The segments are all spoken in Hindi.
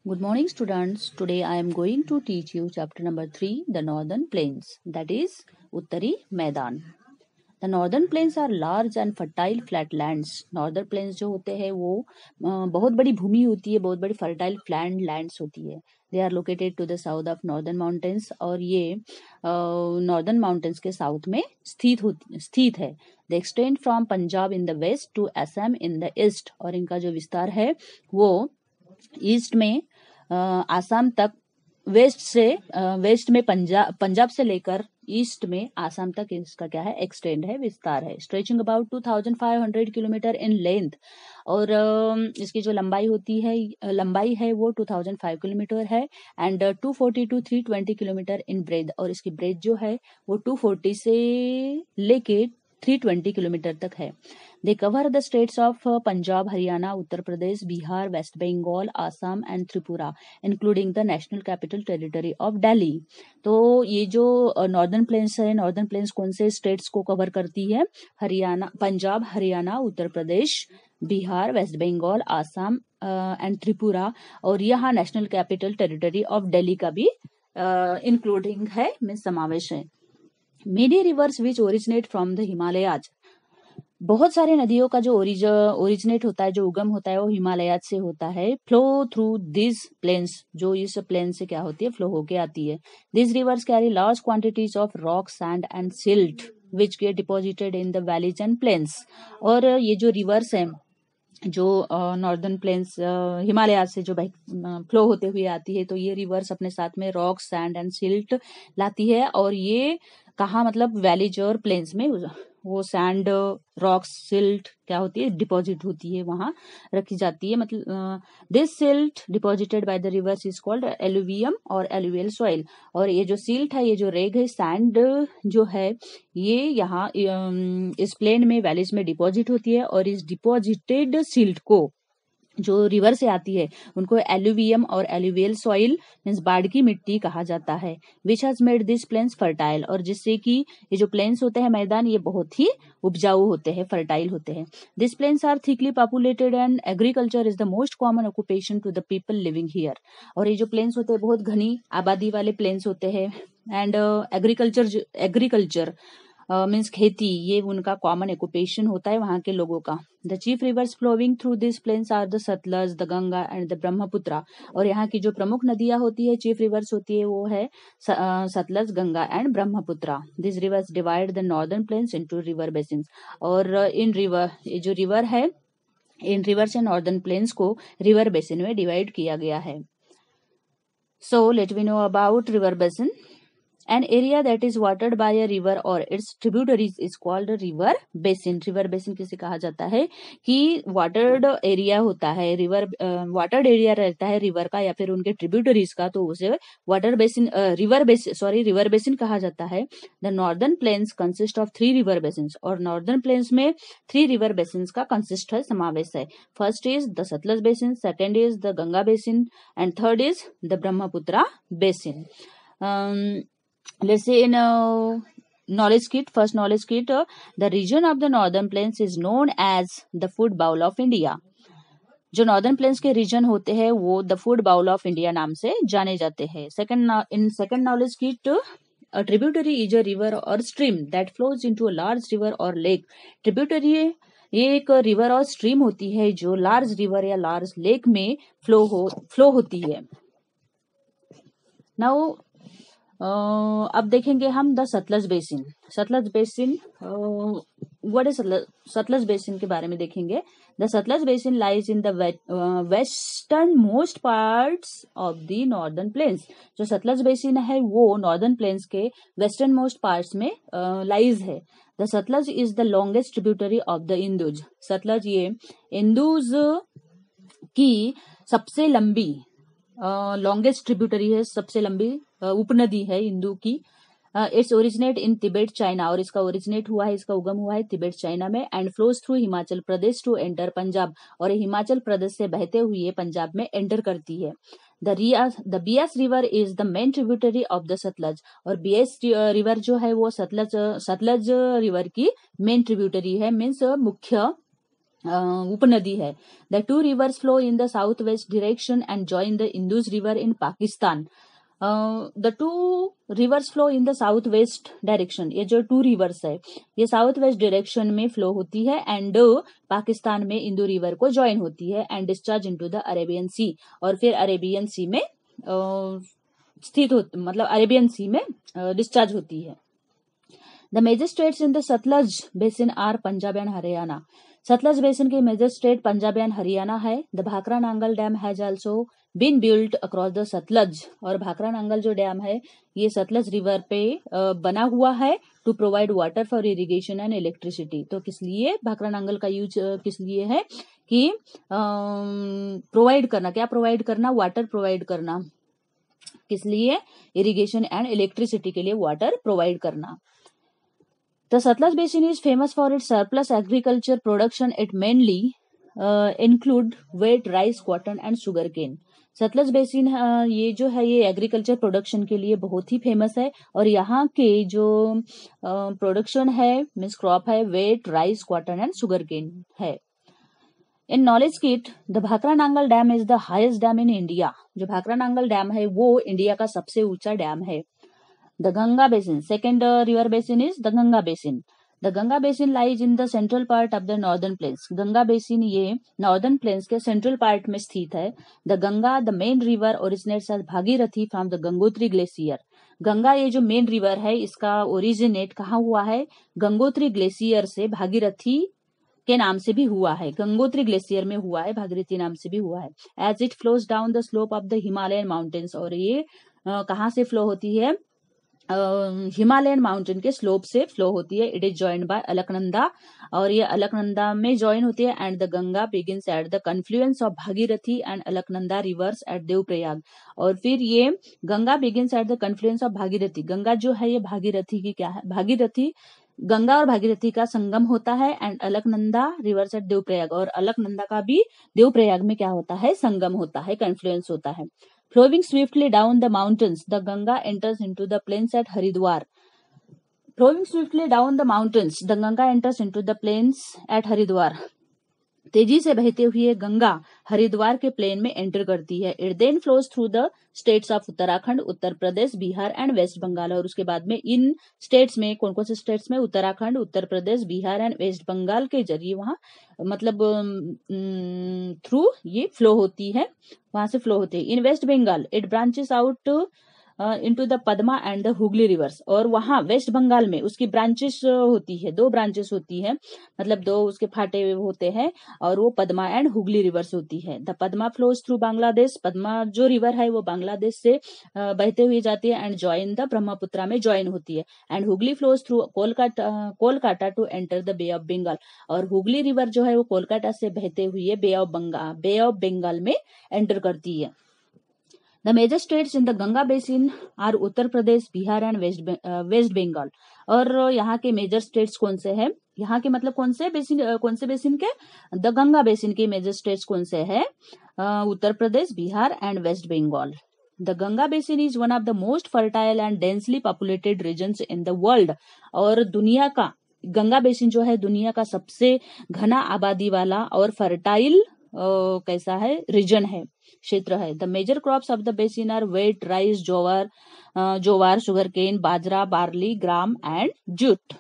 Good morning, students. Today I am going to teach you chapter number 3, the Northern Plains, that is Uttari Maidan. The Northern Plains are large and fertile flatlands. Northern Plains जो होते हैं वो बहुत बड़ी भूमि होती है, बहुत बड़ी fertile flat lands होती है. They are located to the south of Northern Mountains और ये Northern Mountains के south में स्थित है. They extend from Punjab in the west to Assam in the east और इनका जो विस्तार है वो ईस्ट में आसाम तक, वेस्ट में पंजाब से लेकर ईस्ट में आसाम तक इसका क्या है, एक्सटेंड है, विस्तार है. Stretching about 2500 kilometre in length और इसकी जो लंबाई है वो 2005 किलोमीटर है and 240 to 320 kilometre in breadth और इसकी ब्रेथ जो है वो 240 से लेके 320 किलोमीटर तक है. They cover the states of Punjab, Haryana, Uttar Pradesh, Bihar, West Bengal, Assam and Tripura including the national capital territory of Delhi. तो ये जो नॉर्दर्न प्लेन्स है, नॉर्दर्न प्लेन्स कौन से स्टेट्स को कवर करती है? पंजाब, हरियाणा, उत्तर प्रदेश, बिहार, वेस्ट बंगाल, आसाम एंड त्रिपुरा और यहाँ national capital territory of Delhi का भी इंक्लूडिंग है, में समावेश है. Many rivers which originate from the Himalayas. बहुत सारे नदियों का जो ओरिजिनेट होता है, जो उगम होता है वो हिमालय से होता है. फ्लो थ्रू दिस प्लेन्स, जो इस प्लेन से क्या होती है, फ्लो होके आती है. This rivers carry large quantities of rock, sand and silt which get deposited in the valleys and plains. और ये जो रिवर्स है, जो नॉर्दर्न प्लेन्स हिमालय से जो फ्लो होते हुए आती है, तो ये रिवर्स अपने साथ में रॉक, सैंड एंड सिल्ट लाती है. और ये कहाँ, मतलब वैलीज और प्लेन्स में वो सैंड, रॉक्स, सिल्ट क्या होती है, डिपॉजिट होती है, वहां रखी जाती है. मतलब this silt deposited by the reverse is called alluvium और एलुवियल सॉइल. और ये जो सिल्ट है, ये जो रेग है, सैंड जो है, ये यहाँ इस प्लेन में, वैलीज में डिपॉजिट होती है और इस डिपॉजिटेड सिल्ट को जो रिवर से आती है उनको एलुवियम और एलुवियल सॉइल मींस बाढ़ की मिट्टी कहा जाता है. Which has made this plains fertile, और जिससे कि ये जो प्लेन्स होते हैं, मैदान, ये बहुत ही उपजाऊ होते हैं, फर्टाइल होते हैं. This plains are thickly populated and agriculture is the most common occupation to the people living here. और ये जो प्लेन्स होते हैं बहुत घनी आबादी वाले प्लेन्स होते हैं एंड एग्रीकल्चर मीन्स खेती, ये उनका कॉमन ऑक्यूपेशन होता है वहां के लोगों का. The chief rivers flowing through this plains are the Sutlej, the Ganga and the Brahmaputra. और यहाँ की जो प्रमुख नदियां होती है, चीफ रिवर्स होती है, वो है Sutlej, Ganga and Brahmaputra. This rivers divide the northern plains into river basins. और ये जो रिवर है, इन रिवर से नॉर्दर्न प्लेन्स को रिवर बेसिन में डिवाइड किया गया है. So let we know about river basin. An area that is watered by a river or its tributaries is called a river basin. River basin किसे कहा जाता है कि watered area होता है, watered area रहता है रिवर का या फिर उनके tributaries का, तो उसे river basin कहा जाता है. The northern plains consist of 3 river basins. और northern plains में 3 river basins का consist है, समावेश है. First is the Satluj basin, second is the Ganga basin and third is the Brahmaputra basin. Let's say in knowledge kit, first knowledge kit, the region of the northern plains is known as the food bowl of India. जो नॉर्दर्न प्लेन्स के रीजन होते हैं वो the food bowl of India नाम से जाने जाते हैं. Second knowledge kit, a tributary is a river or stream that flows into a large river or lake. Tributary ये एक रिवर और स्ट्रीम होती है जो लार्ज रिवर या लार्ज लेक में फ्लो होती है. नाउ अब देखेंगे हम the Sutlej basin. Sutlej basin, what is Sutlej basin के बारे में देखेंगे. The Sutlej basin lies in the western most parts of the northern planes. जो सतलज बेसिन है वो नॉर्दर्न प्लेन्स के वेस्टर्न मोस्ट पार्ट्स में लाइज है. The Sutlej is the longest tributary of the Indus. Sutlej ये इंदुज की सबसे लंबी, लॉन्गेस्ट ट्रिब्यूटरी है, सबसे लंबी उपनदी है इंदु की. It's originate in Tibet, China. और इसका ओरिजिनेट हुआ है, इसका उगम हुआ है तिबेट, चाइना में. And flows through Himachal Pradesh to enter Punjab. और हिमाचल प्रदेश से बहते हुए पंजाब में एंटर करती है. The Beas river is the main tributary of the Sutlej. और बियास रिवर जो है वो सतलज रिवर की मेन ट्रिब्यूटरी है, मीन्स मुख्य उपनदी है। The two rivers flow in the south west direction and join the Indus river in Pakistan. The two rivers flow in the south west direction, ये जो टू रिवर्स है ये साउथ वेस्ट डायरेक्शन में फ्लो होती है एंड पाकिस्तान में इंदू रिवर को ज्वाइन होती है and discharge into the Arabian sea, और फिर अरेबियन सी में स्थित होती, मतलब अरेबियन सी में डिस्चार्ज होती है। The major states in the Sutlej basin are Punjab and Haryana. Sutlej basin के major state Punjab and Haryana है। The Bhakra Nangal dam has also been built across the Sutlej, और भाखरा नांगल जो डैम है ये सतलज रिवर पे बना हुआ है to provide water for irrigation and electricity. तो किस लिए भाखरा नांगल का यूज किस लिए है कि प्रोवाइड करना, क्या प्रोवाइड करना, वाटर प्रोवाइड करना। किस लिए? इरिगेशन एंड इलेक्ट्रिसिटी के लिए वाटर प्रोवाइड करना। The Satluj Basin is famous for its surplus agriculture production. It mainly include wheat, rice, cotton and sugarcane. Sutlej basin ये जो है ये एग्रीकल्चर प्रोडक्शन के लिए बहुत ही फेमस है, और यहाँ के जो प्रोडक्शन है मीन्स क्रॉप है wheat, rice, cotton and sugarcane है। In knowledge kit, the Bhakra Nangal dam is the highest dam in India. जो भाखरा नांगल डैम है वो इंडिया का सबसे ऊंचा डैम है। The Ganga Basin, second river basin is the Ganga Basin. The Ganga Basin lies in the central part of the northern plains. Ganga Basin ये northern plains के central part में स्थित है। The Ganga, the main river originates as Bhagirathi from the Gangotri glacier. Ganga ये जो मेन रिवर है इसका ओरिजिनेट कहाँ हुआ है? गंगोत्री ग्लेशियर से, भागीरथी के नाम से भी हुआ है, गंगोत्री ग्लेशियर में हुआ है, भागीरथी नाम से भी हुआ है। As it flows down the slope of the Himalayan mountains, और ये कहाँ से फ्लो होती है? हिमालयन माउंटेन के स्लोप से फ्लो होती है। It is joined by Alaknanda, और ये अलकनंदा में ज्वाइन होती है। And the Ganga begins at the confluence of Bhagirathi and Alaknanda rivers at Devprayag, और फिर ये Ganga begins at the confluence of Bhagirathi. Ganga जो है ये भागीरथी की क्या है? भागीरथी, गंगा और भागीरथी का संगम होता है and Alaknanda rivers at Devprayag, और अलकनंदा का भी देवप्रयाग में क्या होता है? संगम होता है, कन्फ्लुएंस होता है। Flowing swiftly down the mountains, the Ganga enters into the plains at Haridwar. Flowing swiftly down the mountains, the Ganga enters into the plains at Haridwar. तेजी से बहते हुए गंगा हरिद्वार के प्लेन में एंटर करती है। It then flows through the states of Uttarakhand, Uttar Pradesh, Bihar and waste Bengal, और उसके बाद में इन स्टेट्स में, कौन कौन से स्टेट्स में? उत्तराखंड, उत्तर प्रदेश, बिहार एंड वेस्ट बंगाल के जरिए वहां मतलब थ्रू ये फ्लो होती है, वहां से फ्लो होती है। In West Bengal it branches out into the Padma and the Hooghly rivers, और वहां वेस्ट बंगाल में उसकी ब्रांचेस होती है, दो ब्रांचेस होती है, मतलब दो उसके फाटे होते हैं, और वो पद्मा एंड हुगली रिवर्स होती है। The Padma flows through Bangladesh, Padma जो रिवर है वो बांग्लादेश से बहते हुए जाती है एंड ज्वाइन द ब्रह्मपुत्रा में ज्वाइन होती है। And Hooghly flows through Kolkata to enter the Bay of Bengal, और हुगली रिवर जो है वो कोलकाता से बहते हुए बे ऑफ बंगाल में एंटर करती है। The major states in the Ganga Basin are Uttar Pradesh, Bihar and waste Bengal, और यहाँ के मेजर स्टेट्स कौन से हैं? यहाँ के मतलब कौन से बेसिन के? द गंगा बेसिन के मेजर स्टेट्स कौन से हैं? Uttar Pradesh, Bihar and waste Bengal. The Ganga basin is one of the most fertile and densely populated regions in the world, और दुनिया का गंगा बेसिन जो है दुनिया का सबसे घना आबादी वाला और फर्टाइल कैसा है? रीजन है, क्षेत्र है। The major crops of the basin are wheat, rice, jowar, sugarcane, bajra, barley, gram and jute.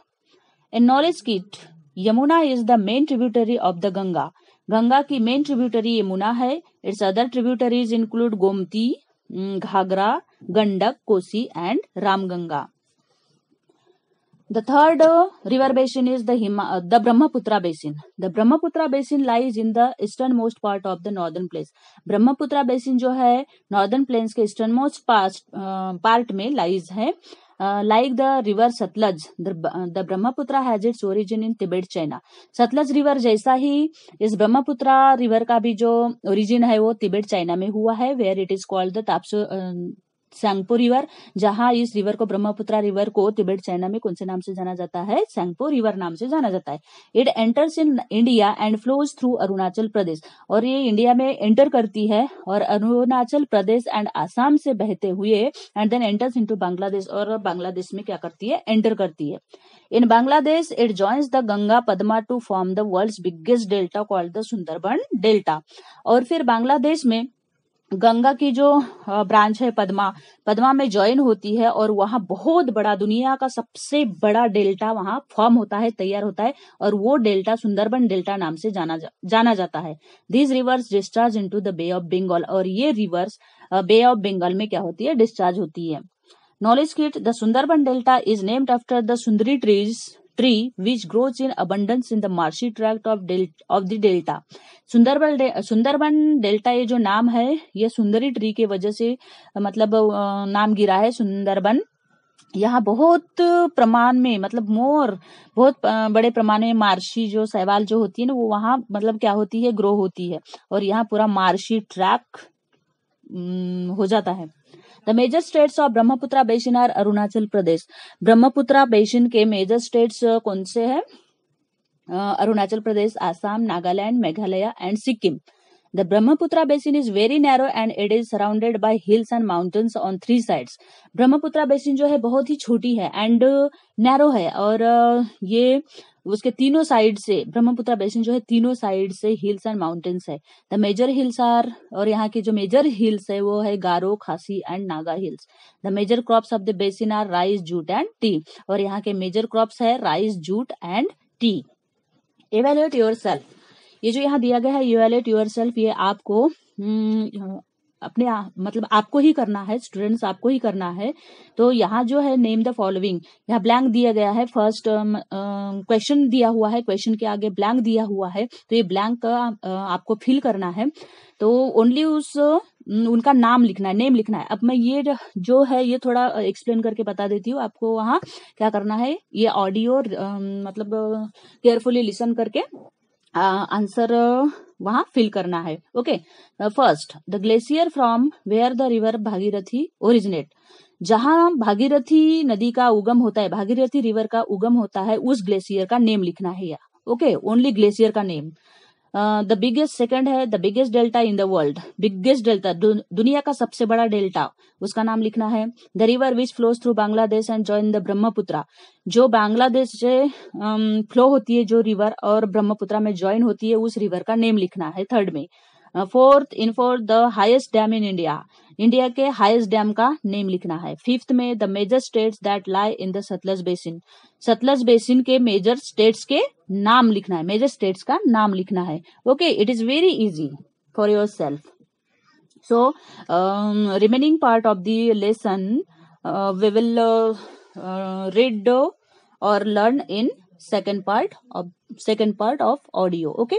In knowledge kit, Yamuna is the main tributary of the Ganga. Ganga की मेन ट्रिब्यूटरी यमुना है। Its other tributaries include Gomti, Ghaghara, Gandak, Kosi and Ramganga. The third river basin is the Brahmaputra basin. The Brahmaputra basin lies in the easternmost part of the northern plains. Brahmaputra basin जो है northern plains के easternmost part में lies है. Like the river Satluj, the Brahmaputra has its origin in Tibet, China. Sutlej river जैसा ही इस ब्रह्मपुत्रा रिवर का भी जो ओरिजिन है वो तिब्बत चाइना में हुआ है, where it is called the Tsangpo river, जहां इस रिवर को ब्रह्मपुत्र रिवर को तिब्बत चाइना में कौन से नाम से जाना जाता है? सैंगपो रिवर नाम से जाना जाता है। It enters in India and flows through Arunachal Pradesh, और ये इंडिया में एंटर करती है और अरुणाचल प्रदेश एंड आसाम से बहते हुए and then enters into Bangladesh, और बांग्लादेश में क्या करती है? एंटर करती है। In Bangladesh it joins the Ganga Padma to form the world's biggest delta called the Sundarban delta. और फिर बांग्लादेश में गंगा की जो ब्रांच है पद्मा में ज्वाइन होती है, और वहां बहुत बड़ा, दुनिया का सबसे बड़ा डेल्टा वहां फॉर्म होता है, तैयार होता है, और वो डेल्टा सुंदरबन डेल्टा नाम से जाना जाता है। This rivers discharge into the Bay of Bengal, और ये रिवर्स बे ऑफ बंगाल में क्या होती है? डिस्चार्ज होती है। Knowledge kit: The Sundarban Delta is named after the Sundari tree which grows in abundance in the marshy tract of the delta. Sundarban delta ये जो नाम है, ये सुंदरी ट्री के वजह से मतलब नाम गिरा है सुंदरबन। यहाँ बहुत प्रमाण में, मतलब बहुत बड़े पैमाने में मार्शी जो शैवाल जो होती है ना, वो वहां मतलब क्या होती है? ग्रो होती है, और यहाँ पूरा मार्शी ट्रैक हो जाता है। The major states of Brahmaputra basin are Arunachal Pradesh. Brahmaputra basin के मेजर स्टेट्स कौन से हैं? Arunachal Pradesh, Assam, Nagaland, Meghalaya and Sikkim. The Brahmaputra basin is very narrow and it is surrounded by hills and mountains on 3 sides. Brahmaputra basin जो है बहुत ही छोटी है एंड नैरो है, और ये उसके तीनों साइड से, ब्रह्मपुत्र बेसिन जो है तीनों साइड से हिल्स एंड माउंटेन्स है। द मेजर हिल्स आर, और यहाँ की जो मेजर हिल्स है वो है Garo, Khasi and Naga hills. The major crops of the basin are rice, jute and tea, और यहाँ के मेजर क्रॉप्स है rice, jute and tea. Evaluate yourself, ये जो यहाँ दिया गया है इवैल्यूएट योरसेल्फ, ये आपको अपने मतलब आपको ही करना है, स्टूडेंट्स आपको ही करना है। तो यहाँ जो है नेम द फॉलोइंग, यहाँ ब्लैंक दिया गया है, फर्स्ट क्वेश्चन दिया हुआ है, क्वेश्चन के आगे ब्लैंक दिया हुआ है, तो ये ब्लैंक आपको फिल करना है। तो ओनली उनका नाम लिखना है, नेम लिखना है। अब मैं ये जो है ये थोड़ा एक्सप्लेन करके बता देती हूँ आपको। वहाँ क्या करना है, ये ऑडियो मतलब केयरफुली लिसन करके आंसर वहां फिल करना है। Okay, first, the glacier from where the river Bhagirathi originate, जहां भागीरथी नदी का उगम होता है, भागीरथी रिवर का उगम होता है, उस ग्लेशियर का नेम लिखना है। या ओके, ओनली ग्लेशियर का नेम। द बिगेस्ट, सेकंड है the biggest delta in the world, biggest delta दुनिया का सबसे बड़ा डेल्टा, उसका नाम लिखना है। The river which flows through Bangladesh and join the Brahmaputra, जो बांग्लादेश से फ्लो होती है जो रिवर और ब्रह्मपुत्र में ज्वाइन होती है, उस रिवर का नेम लिखना है थर्ड में। Fourth, the highest dam in India, India के हाईएस्ट डैम का नेम लिखना है। फिफ्थ में the major states that lie in the Sutlej basin, Sutlej basin के मेजर स्टेट्स के नाम लिखना है, मेजर स्टेट्स का नाम लिखना है। Okay, it is very easy for yourself. So remaining part of the lesson we will read or learn in second part of audio. Okay.